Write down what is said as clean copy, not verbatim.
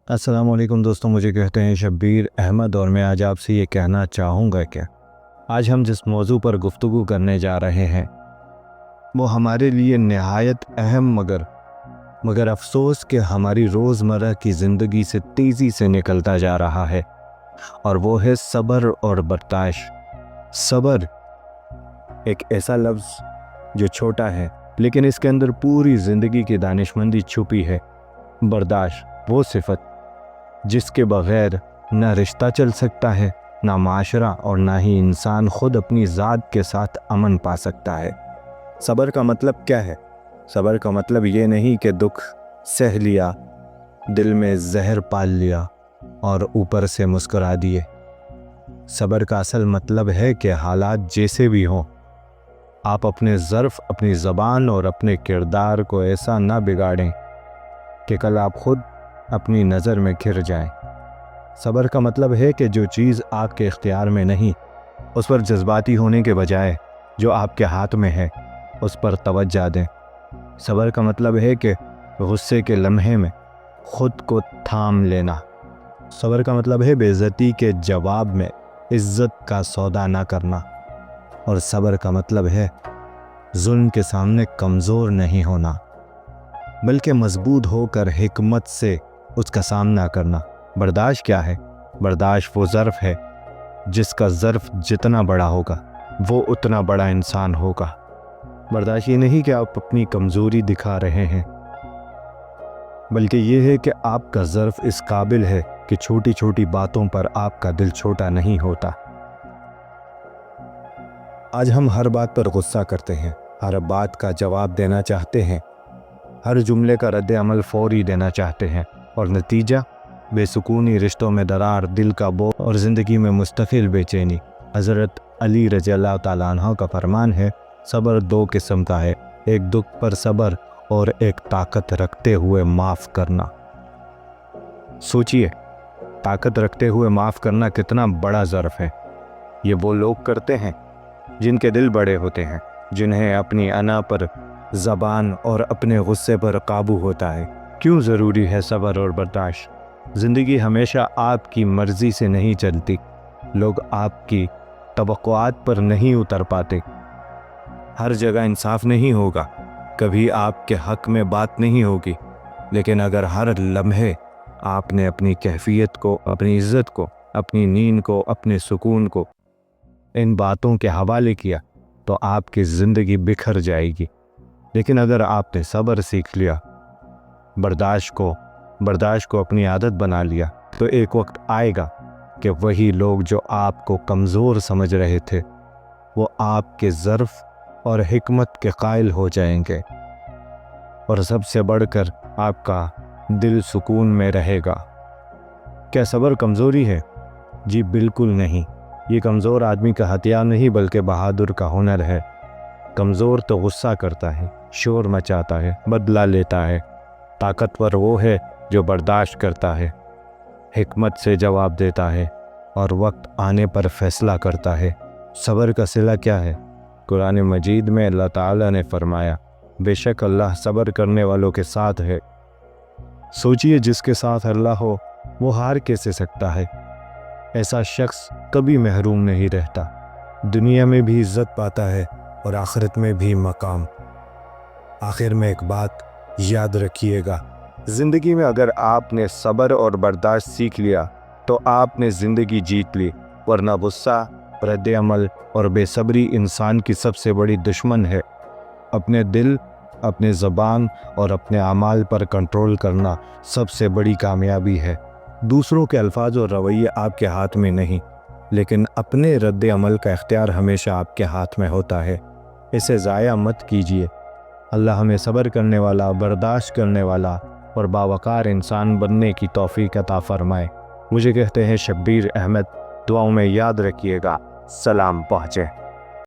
अस्सलाम वालेकुम दोस्तों, मुझे कहते हैं शब्बीर अहमद और मैं आज आपसे ये कहना चाहूँगा कि आज हम जिस मौजू पर गुफ्तगू करने जा रहे हैं वो हमारे लिए नहायत अहम मगर अफसोस कि हमारी रोज़मर्रा की ज़िंदगी से तेज़ी से निकलता जा रहा है, और वो है सब्र और बर्दाश्त। सब्र एक ऐसा लफ्ज़ जो छोटा है लेकिन इसके अंदर पूरी ज़िंदगी की दानिशमंदी छुपी है। बर्दाश्त वो सिफत जिसके बग़ैर ना रिश्ता चल सकता है, ना माशरा, और ना ही इंसान खुद अपनी ज़ात के साथ अमन पा सकता है। सब्र का मतलब क्या है? सब्र का मतलब ये नहीं कि दुख सह लिया, दिल में जहर पाल लिया और ऊपर से मुस्कुरा दिए। सब्र का असल मतलब है कि हालात जैसे भी हों, आप अपने ज़र्फ़, अपनी ज़बान और अपने किरदार को ऐसा ना बिगाड़ें कि कल आप खुद अपनी नज़र में घिर जाएं। सब्र का मतलब है कि जो चीज़ आपके इख्तियार में नहीं, उस पर जज्बाती होने के बजाय जो आपके हाथ में है उस पर तवज्जो दें। सब्र का मतलब है कि गुस्से के लम्हे में ख़ुद को थाम लेना। सब्र का मतलब है बेइज्जती के जवाब में इज़्ज़त का सौदा ना करना। और सब्र का मतलब है जुल्म के सामने कमज़ोर नहीं होना, बल्कि मजबूत होकर हिकमत से उसका सामना करना। बर्दाश्त क्या है? बर्दाश्त वो ज़र्फ़ है जिसका ज़र्फ़ जितना बड़ा होगा वो उतना बड़ा इंसान होगा। बर्दाश्त ये नहीं कि आप अपनी कमज़ोरी दिखा रहे हैं, बल्कि ये है कि आपका ज़र्फ़ इस काबिल है कि छोटी छोटी बातों पर आपका दिल छोटा नहीं होता। आज हम हर बात पर गुस्सा करते हैं, हर बात का जवाब देना चाहते हैं, हर जुमले का रद्द अमल फ़ौरी देना चाहते हैं, और नतीजा बेसुकूनी, रिश्तों में दरार, दिल का बोझ और ज़िंदगी में मुस्तकिल बेचैनी। हज़रत अली रज़ियल्लाहु ताला अन्हु का फरमान है, सब्र दो किस्म का है, एक दुख पर सब्र और एक ताकत रखते हुए माफ़ करना। सोचिए, ताकत रखते हुए माफ़ करना कितना बड़ा ज़र्फ़ है। ये वो लोग करते हैं जिनके दिल बड़े होते हैं, जिन्हें अपनी अना पर, ज़बान और अपने गुस्से पर काबू होता है। क्यों ज़रूरी है सब्र और बर्दाश्त? ज़िंदगी हमेशा आपकी मर्ज़ी से नहीं चलती। लोग आपकी तवक्कुआत पर नहीं उतर पाते। हर जगह इंसाफ नहीं होगा, कभी आपके हक़ में बात नहीं होगी, लेकिन अगर हर लम्हे आपने अपनी कैफियत को, अपनी इज़्ज़त को, अपनी नींद को, अपने सुकून को इन बातों के हवाले किया तो आपकी ज़िंदगी बिखर जाएगी। लेकिन अगर आपने सब्र सीख लिया, बर्दाश्त को अपनी आदत बना लिया, तो एक वक्त आएगा कि वही लोग जो आपको कमज़ोर समझ रहे थे वो आपके ज़र्फ़ और हिकमत के कायल हो जाएंगे, और सबसे बढ़कर आपका दिल सुकून में रहेगा। क्या सब्र कमज़ोरी है? जी बिल्कुल नहीं। ये कमज़ोर आदमी का हथियार नहीं बल्कि बहादुर का हुनर है। कमज़ोर तो गुस्सा करता है, शोर मचाता है, बदला लेता है। ताकतवर वो है जो बर्दाश्त करता है, हिकमत से जवाब देता है और वक्त आने पर फैसला करता है। सब्र का सिला क्या है? कुरान मजीद में अल्लाह ताला ने फरमाया, बेशक अल्लाह सब्र करने वालों के साथ है। सोचिए, जिसके साथ अल्लाह हो वो हार कैसे सकता है? ऐसा शख्स कभी महरूम नहीं रहता, दुनिया में भी इज़्ज़त पाता है और आखिरत में भी मकाम। आखिर में एक बात याद रखिएगा, ज़िंदगी में अगर आपने सब्र और बर्दाश्त सीख लिया तो आपने ज़िंदगी जीत ली, वरना गुस्सा, रद्द अमल और बेसब्री इंसान की सबसे बड़ी दुश्मन है। अपने दिल, अपने ज़बान और अपने अमाल पर कंट्रोल करना सबसे बड़ी कामयाबी है। दूसरों के अल्फाज और रवैये आपके हाथ में नहीं, लेकिन अपने रद्द अमल का इख्तियार हमेशा आपके हाथ में होता है। इसे ज़ाया मत कीजिए। अल्लाह हमें सब्र करने वाला, बर्दाश्त करने वाला और बावकार इंसान बनने की तौफीक अता फ़रमाए। मुझे कहते हैं शब्बीर अहमद। दुआओं में याद रखिएगा। सलाम पहुँचे।